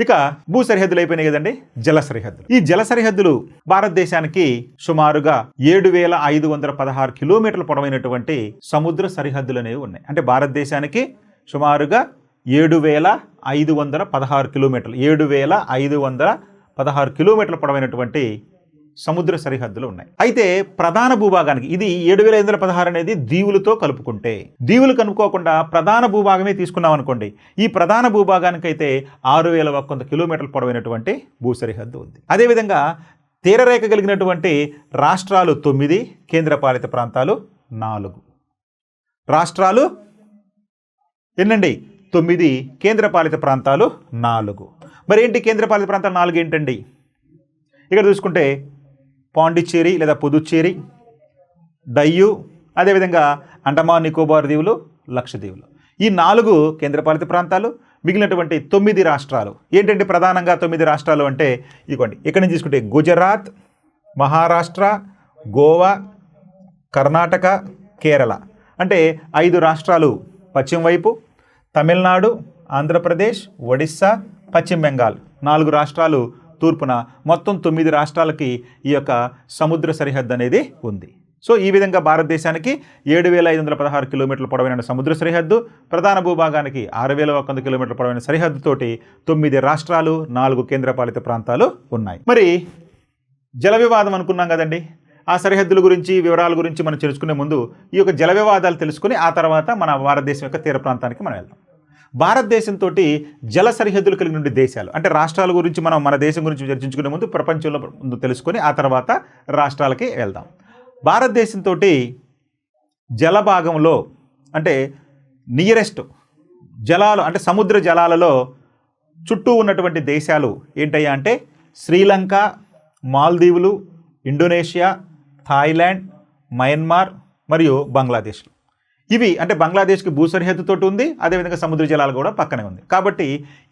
ఇక భూ సరిహద్దులు అయిపోయినాయి కదండి, జల సరిహద్దులు. ఈ జల సరిహద్దులు భారతదేశానికి సుమారుగా 7,516 కిలోమీటర్ల పొడవైనటువంటి సముద్ర సరిహద్దులు అనేవి ఉన్నాయి. అంటే భారతదేశానికి సుమారుగా 7,516 కిలోమీటర్లు 7,516 కిలోమీటర్ల పొడవైనటువంటి సముద్ర సరిహద్దులు ఉన్నాయి. అయితే ప్రధాన భూభాగానికి ఇది 7,516 అనేది దీవులతో కలుపుకుంటే, దీవులు కనుక్కోకుండా ప్రధాన భూభాగమే తీసుకున్నాం అనుకోండి, ఈ ప్రధాన భూభాగానికి అయితే 6,100 కిలోమీటర్ల పొడవైనటువంటి భూ సరిహద్దు ఉంది. అదేవిధంగా తీరరేఖ కలిగినటువంటి రాష్ట్రాలు 9, కేంద్రపాలిత ప్రాంతాలు 4. రాష్ట్రాలు ఎన్నండి? 9, కేంద్రపాలిత ప్రాంతాలు 4. మరి ఏంటి కేంద్రపాలిత ప్రాంతాలు 4 ఏంటండి? ఇక్కడ చూసుకుంటే పాండిచ్చేరి లేదా పుదుచ్చేరి, డయ్యూ, అదేవిధంగా అండమాన్ నికోబార్ దీవులు, లక్షద్వీపులు. ఈ 4 కేంద్రపాలిత ప్రాంతాలు. మిగిలినటువంటి 9 రాష్ట్రాలు ఏంటంటే ప్రధానంగా 9 రాష్ట్రాలు అంటే ఇదిగోండి, ఇక్కడ నుంచి తీసుకుంటే గుజరాత్, మహారాష్ట్ర, గోవా, కర్ణాటక, కేరళ. అంటే 5 రాష్ట్రాలు పశ్చిమ వైపు, తమిళనాడు, ఆంధ్రప్రదేశ్, ఒడిస్సా, పశ్చిమ బెంగాల్ 4 రాష్ట్రాలు తూర్పున. మొత్తం 9 రాష్ట్రాలకి ఈ యొక్క సముద్ర సరిహద్దు అనేది ఉంది. సో ఈ విధంగా భారతదేశానికి 7,516 కిలోమీటర్ల పొడవైన సముద్ర సరిహద్దు, ప్రధాన భూభాగానికి 6,100 కిలోమీటర్ల పొడవైన సరిహద్దుతోటి 9 రాష్ట్రాలు, 4 కేంద్రపాలిత ప్రాంతాలు ఉన్నాయి. మరి జల వివాదం అనుకున్నాం కదండి, ఆ సరిహద్దుల గురించి వివరాల గురించి మనం తెలుసుకునే ముందు ఈ యొక్క జల వివాదాలు తెలుసుకుని ఆ తర్వాత మన భారతదేశం యొక్క తీర ప్రాంతానికి మనం వెళ్దాం. భారతదేశంతో జల సరిహద్దులు కలిగిన దేశాలు అంటే రాష్ట్రాల గురించి మనం మన దేశం గురించి చర్చించుకునే ముందు ప్రపంచంలో ముందు తెలుసుకొని ఆ తర్వాత రాష్ట్రాలకి వెళ్దాం. భారతదేశంతో జల భాగంలో అంటే నియరెస్ట్ జలాలు అంటే సముద్ర జలాలలో చుట్టూ ఉన్నటువంటి దేశాలు ఏంటయ్యా అంటే శ్రీలంక, మాల్దీవులు, ఇండోనేషియా, థాయిలాండ్, మయన్మార్ మరియు బంగ్లాదేశ్లు. ఇవి అంటే బంగ్లాదేశ్కి భూ సరిహద్దుతోటి ఉంది, అదేవిధంగా సముద్ర జలాలు కూడా పక్కనే ఉంది. కాబట్టి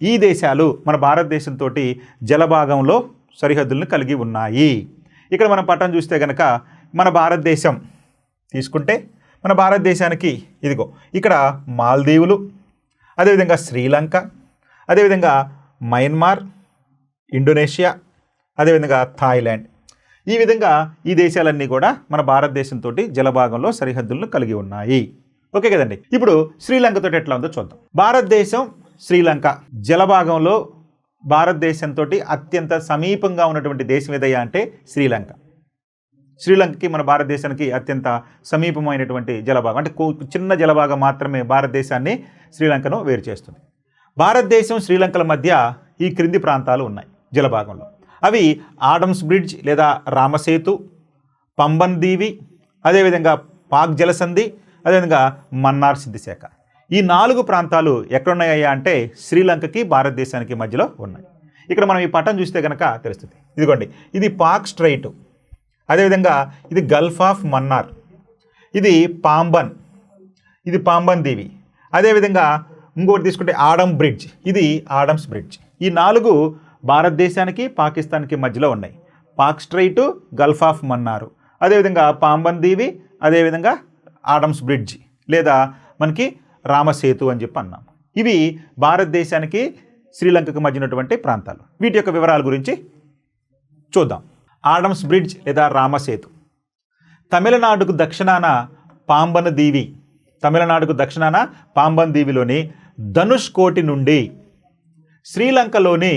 ఈ దేశాలు మన భారతదేశంతో జలభాగంలో సరిహద్దులను కలిగి ఉన్నాయి. ఇక్కడ మనం పట్టం చూస్తే కనుక మన భారతదేశం తీసుకుంటే మన భారతదేశానికి ఇదిగో ఇక్కడ మాల్దీవులు, అదేవిధంగా శ్రీలంక, అదేవిధంగా మయన్మార్, ఇండోనేషియా, అదేవిధంగా థాయిలాండ్. ఈ విధంగా ఈ దేశాలన్నీ కూడా మన భారతదేశంతో జలభాగంలో సరిహద్దులను కలిగి ఉన్నాయి. ఓకే కదండి. ఇప్పుడు శ్రీలంకతో ఎట్లా ఉందో చూద్దాం. భారతదేశం శ్రీలంక జలభాగంలో భారతదేశంతో అత్యంత సమీపంగా ఉన్నటువంటి దేశం ఏదయ్యా అంటే శ్రీలంక. శ్రీలంకకి మన భారతదేశానికి అత్యంత సమీపమైనటువంటి జలభాగం అంటే చిన్న జలభాగం మాత్రమే భారతదేశాన్ని శ్రీలంకను వేరు చేస్తుంది. భారతదేశం శ్రీలంకల మధ్య ఈ క్రింది ప్రాంతాలు ఉన్నాయి జలభాగంలో. అవి ఆడమ్స్ బ్రిడ్జ్ లేదా రామసేతు, పంబన్ దీవి, అదేవిధంగా పాక్ జలసంధి, అదేవిధంగా మన్నార్ సిద్ధిశాఖ. ఈ 4 ప్రాంతాలు ఎక్కడున్నాయా అంటే శ్రీలంకకి భారతదేశానికి మధ్యలో ఉన్నాయి. ఇక్కడ మనం ఈ పటం చూస్తే కనుక తెలుస్తుంది. ఇదిగోండి, ఇది పాక్ స్ట్రైట్, అదేవిధంగా ఇది గల్ఫ్ ఆఫ్ మన్నార్, ఇది పాంబన్, ఇది పాంబన్ దీవి, అదేవిధంగా ఇంకోటి తీసుకుంటే ఆడమ్ బ్రిడ్జ్, ఇది ఆడమ్స్ బ్రిడ్జ్. ఈ 4 భారతదేశానికి పాకిస్తాన్కి మధ్యలో ఉన్నాయి. పాక్ స్ట్రైట్, గల్ఫ్ ఆఫ్ మన్నారు, అదేవిధంగా పాంబన్ దీవి, అదేవిధంగా ఆడమ్స్ బ్రిడ్జ్ లేదా మనకి రామసేతు అని చెప్పి అన్నాం. ఇవి భారతదేశానికి శ్రీలంకకు మధ్య ఉన్నటువంటి ప్రాంతాలు. వీటి యొక్క వివరాల గురించి చూద్దాం. ఆడమ్స్ బ్రిడ్జ్ లేదా రామసేతు తమిళనాడుకు దక్షిణాన పాంబన్ దీవి, తమిళనాడుకు దక్షిణాన పాంబన్ దీవిలోని ధనుష్ కోటి నుండి శ్రీలంకలోని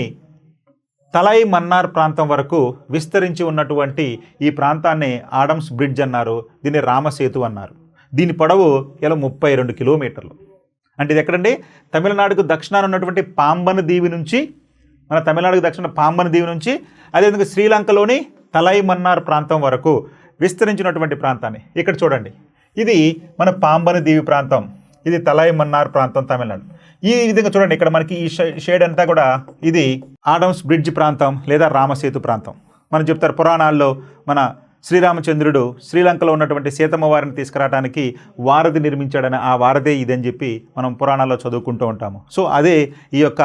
తలై మన్నార్ ప్రాంతం వరకు విస్తరించి ఉన్నటువంటి ఈ ప్రాంతాన్ని ఆడమ్స్ బ్రిడ్జ్ అన్నారు. దీన్ని రామసేతు అన్నారు. దీని పొడవు ఇలా 32 కిలోమీటర్లు. అంటే ఇది ఎక్కడండి? తమిళనాడుకు దక్షిణాన ఉన్నటువంటి పాంబన్ దీవి నుంచి, మన తమిళనాడుకు దక్షిణ పాంబన్ దీవి నుంచి, అదేవిధంగా శ్రీలంకలోని తలై మన్నార్ ప్రాంతం వరకు విస్తరించినటువంటి ప్రాంతాన్ని ఇక్కడ చూడండి. ఇది మన పాంబన్ దీవి ప్రాంతం, ఇది తలై మన్నార్ ప్రాంతం తమిళనాడు. ఈ విధంగా చూడండి, ఇక్కడ మనకి ఈ షేడ్ అంతా కూడా ఇది ఆడమ్స్ బ్రిడ్జ్ ప్రాంతం లేదా రామసేతు ప్రాంతం. మనం చెప్తారు పురాణాల్లో మన శ్రీరామచంద్రుడు శ్రీలంకలో ఉన్నటువంటి సీతమ్మ వారిని తీసుకురావడానికి వారధి నిర్మించాడని, ఆ వారధే ఇదని చెప్పి మనం పురాణాల్లో చదువుకుంటూ ఉంటాము. సో అదే ఈ యొక్క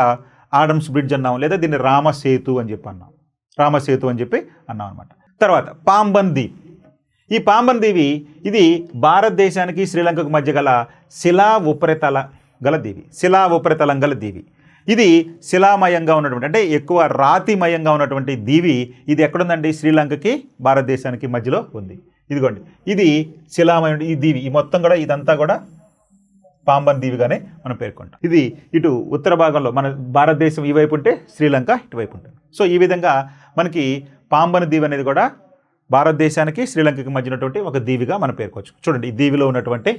ఆడమ్స్ బ్రిడ్జ్ అన్నాం, లేదా దీన్ని రామసేతు అని చెప్పి అన్నాం, రామసేతు అని చెప్పి అన్నాం అనమాట. తర్వాత పాంబన్ దీవి. ఈ పాంబన్ దీవి ఇది భారతదేశానికి శ్రీలంకకు మధ్య గల శిలా ఉపరితల గల దీవి, శిలా ఉపరితలం గల దీవి. ఇది శిలామయంగా ఉన్నటువంటి అంటే ఎక్కువ రాతిమయంగా ఉన్నటువంటి దీవి ఇది ఎక్కడుందండి శ్రీలంకకి భారతదేశానికి మధ్యలో ఉంది. ఇదిగోండి ఇది శిలామయం ఈ దీవి ఈ మొత్తం కూడా ఇదంతా కూడా పాంబన్ దీవిగానే మనం పేర్కొంటాం. ఇది ఇటు ఉత్తర భాగంలో మన భారతదేశం ఈ వైపు ఉంటే శ్రీలంక ఇటువైపు ఉంటుంది. సో ఈ విధంగా మనకి పాంబన్ దీవి అనేది కూడా భారతదేశానికి శ్రీలంకకి మధ్య ఉన్నటువంటి ఒక దీవిగా మనం పేర్కోవచ్చు. చూడండి ఈ దీవిలో ఉన్నటువంటి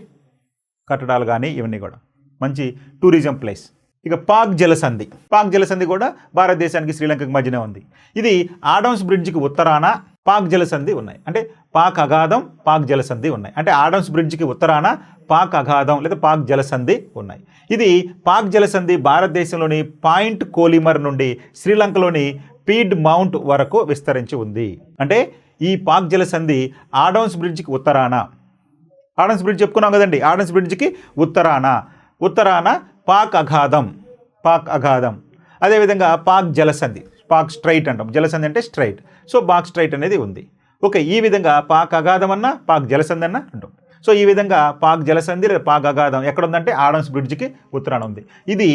కట్టడాలు కానీ ఇవన్నీ కూడా మంచి టూరిజం ప్లేస్. ఇక పాక్ జలసంధి కూడా భారతదేశానికి శ్రీలంకకి మధ్యనే ఉంది. ఇది ఆడమ్స్ బ్రిడ్జికి ఉత్తరాన పాక్ జలసంధి ఉన్నాయి. అంటే పాక్ అగాధం పాక్ జలసంధి ఉన్నాయి. అంటే ఆడమ్స్ బ్రిడ్జికి ఉత్తరాన పాక్ అగాధం లేదా పాక్ జలసంధి ఉన్నాయి. ఇది పాక్ జలసంధి భారతదేశంలోని పాయింట్ కోలిమర్ నుండి శ్రీలంకలోని పీడ్ మౌంట్ వరకు విస్తరించి ఉంది. అంటే ఈ పాక్ జలసంధి ఆడమ్స్ బ్రిడ్జికి ఉత్తరాన ఆడమ్స్ బ్రిడ్జ్ చెప్పుకున్నాం కదండి. ఆడమ్స్ బ్రిడ్జికి ఉత్తరాన పాక్ అగాధం అదేవిధంగా పాక్ జలసంధి పాక్ స్ట్రైట్ అంటాం. జలసంధి అంటే స్ట్రైట్. సో పాక్ స్ట్రైట్ అనేది ఉంది. ఓకే ఈ విధంగా పాక్ అగాధం అన్న పాక్ జలసంధి అన్న అంటాం. సో ఈ విధంగా పాక్ జలసంధి లేదా పాక్ అగాధం ఎక్కడ ఉందంటే ఆడమ్స్ బ్రిడ్జికి ఉత్తరాన ఉంది. ఇది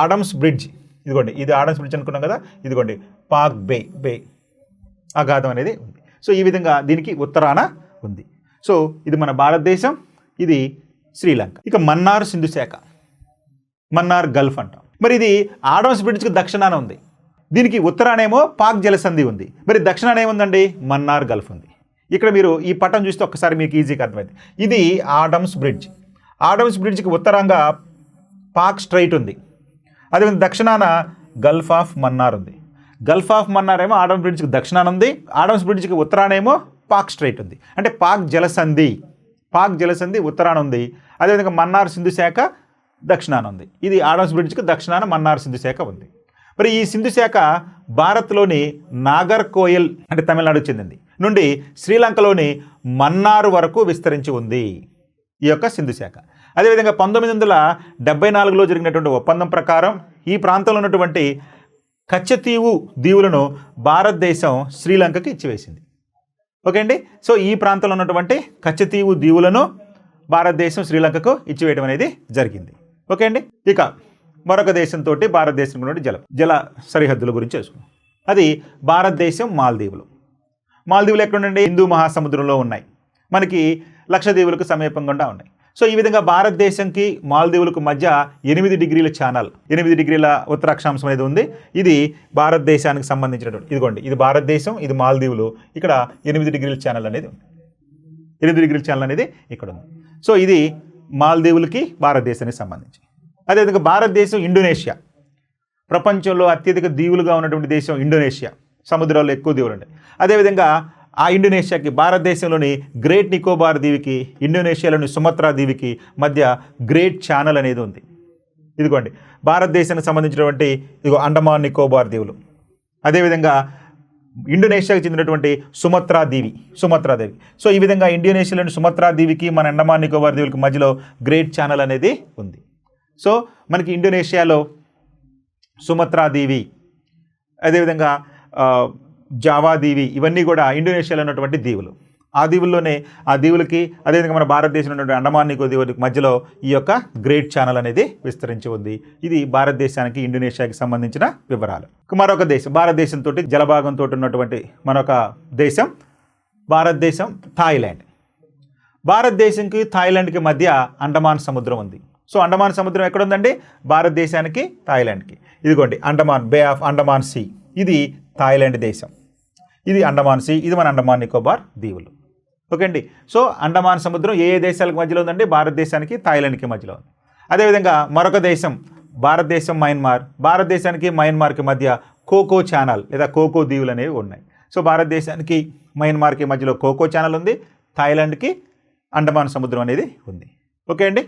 ఆడమ్స్ బ్రిడ్జ్. ఇదిగోండి ఇది ఆడమ్స్ బ్రిడ్జ్ అనుకున్నాం కదా. ఇదిగోండి పాక్ బే అగాధం అనేది ఉంది. సో ఈ విధంగా దీనికి ఉత్తరాన ఉంది. సో ఇది మన భారతదేశం, ఇది శ్రీలంక. ఇక మన్నార్ సింధు శాఖ మన్నార్ గల్ఫ్ అంటాం. మరి ఇది ఆడమ్స్ బ్రిడ్జ్కి దక్షిణాన ఉంది. దీనికి ఉత్తరానేమో పాక్ జలసంధి ఉంది. మరి దక్షిణాన ఏముందండి మన్నార్ గల్ఫ్ ఉంది. ఇక్కడ మీరు ఈ పటం చూస్తే ఒక్కసారి మీకు ఈజీగా అర్థమైంది. ఇది ఆడమ్స్ బ్రిడ్జ్కి ఉత్తరంగా పాక్ స్ట్రైట్ ఉంది. అదేవిధంగా దక్షిణాన గల్ఫ్ ఆఫ్ మన్నార్ ఉంది. గల్ఫ్ ఆఫ్ మన్నార్ ఏమో ఆడమ్స్ బ్రిడ్జ్కి దక్షిణాన ఉంది. ఆడమ్స్ బ్రిడ్జ్కి ఉత్తరానేమో పాక్ స్ట్రైట్ ఉంది. అంటే పాక్ జలసంధి ఉత్తరాన ఉంది. అదేవిధంగా మన్నార్ సింధు శాఖ దక్షిణాన ఉంది. ఇది ఆడమ్స్ బ్రిడ్జ్కి దక్షిణాన మన్నార్ సింధు శాఖ ఉంది. మరి ఈ సింధు శాఖ భారత్లోని నాగర్కోయిల్ అంటే తమిళనాడుకు చెందింది నుండి శ్రీలంకలోని మన్నార్ వరకు విస్తరించి ఉంది ఈ యొక్క సింధు శాఖ. అదేవిధంగా 1974లో జరిగినటువంటి ఒప్పందం ప్రకారం ఈ ప్రాంతంలో ఉన్నటువంటి కచ్చతీవు దీవులను భారతదేశం శ్రీలంకకి ఇచ్చివేసింది. ఓకే అండి. సో ఈ ప్రాంతంలో ఉన్నటువంటి కచ్చతీవు దీవులను భారతదేశం శ్రీలంకకు ఇచ్చివేయడం అనేది జరిగింది. ఓకే అండి. ఇక మరొక దేశంతో భారతదేశం నుండి జల సరిహద్దుల గురించి తెలుసుకున్నాం. అది భారతదేశం మాల్దీవులు ఎక్కడుండండి హిందూ మహాసముద్రంలో ఉన్నాయి. మనకి లక్షద్వీపులకు సమీపంగా ఉన్నాయి. సో ఈ విధంగా భారతదేశంకి మాల్దీవులకు మధ్య 8 డిగ్రీల ఛానల్ 8 డిగ్రీల ఉత్తరాక్షాంశం అనేది ఉంది. ఇది భారతదేశానికి సంబంధించినటువంటి ఇదిగోండి ఇది భారతదేశం ఇది మాల్దీవులు. ఇక్కడ 8 డిగ్రీల ఛానల్ అనేది ఉంది. 8 డిగ్రీల ఛానల్ అనేది ఇక్కడ ఉంది. సో ఇది మాల్దీవులకి భారతదేశానికి సంబంధించి. అదేవిధంగా భారతదేశం ఇండోనేషియా ప్రపంచంలో అత్యధిక దీవులుగా ఉన్నటువంటి దేశం ఇండోనేషియా. సముద్రాల్లో ఎక్కువ దీవులు ఉంటాయి. అదేవిధంగా ఆ ఇండోనేషియాకి భారతదేశంలోని గ్రేట్ నికోబార్ దీవికి ఇండోనేషియాలోని సుమత్రా దీవికి మధ్య గ్రేట్ ఛానల్ అనేది ఉంది. ఇదిగోండి భారతదేశానికి సంబంధించినటువంటి ఇదిగో అండమాన్ నికోబార్ దీవులు. అదేవిధంగా ఇండోనేషియాకి చెందినటువంటి సుమత్రా దేవి. సో ఈ విధంగా ఇండోనేషియాలోని సుమత్రా దీవికి మన అండమాన్ నికోబార్ దీవులకి మధ్యలో గ్రేట్ ఛానల్ అనేది ఉంది. సో మనకి ఇండోనేషియాలో సుమత్రా దీవి అదేవిధంగా జావా దీవి ఇవన్నీ కూడా ఇండోనేషియాలో ఉన్నటువంటి దీవులు. ఆ దీవుల్లోనే ఆ దీవులకి అదేవిధంగా మన భారతదేశంలో ఉన్నటువంటి అండమాన్ నికోబార్ దీవులకి మధ్యలో ఈ యొక్క గ్రేట్ ఛానల్ అనేది విస్తరించి ఉంది. ఇది భారతదేశానికి ఇండోనేషియాకి సంబంధించిన వివరాలు. మరొక దేశం భారతదేశంతో జలభాగంతో ఉన్నటువంటి మరొక దేశం భారతదేశం థాయిలాండ్. భారతదేశంకి థాయిలాండ్కి మధ్య అండమాన్ సముద్రం ఉంది. సో అండమాన్ సముద్రం ఎక్కడ ఉందండి భారతదేశానికి థాయిలాండ్కి. ఇదిగోండి అండమాన్ బే ఆఫ్ అండమాన్ సీ ఇది థాయిలాండ్ దేశం. ఇది అండమాన్ సీ ఇది మన అండమాన్ నికోబార్ దీవులు. ఓకే అండి. సో అండమాన్ సముద్రం ఏ దేశాలకు మధ్యలో ఉందండి భారతదేశానికి థాయిలాండ్కి మధ్యలో ఉంది. అదేవిధంగా మరొక దేశం భారతదేశం భారతదేశానికి మయన్మార్కి మధ్య కోకో ఛానల్ లేదా కోకో దీవులు అనేవి ఉన్నాయి. సో భారతదేశానికి మయన్మార్కి మధ్యలో కోకో ఛానల్ ఉంది. థాయిలాండ్కి అండమాన్ సముద్రం అనేది ఉంది. ఓకే అండి.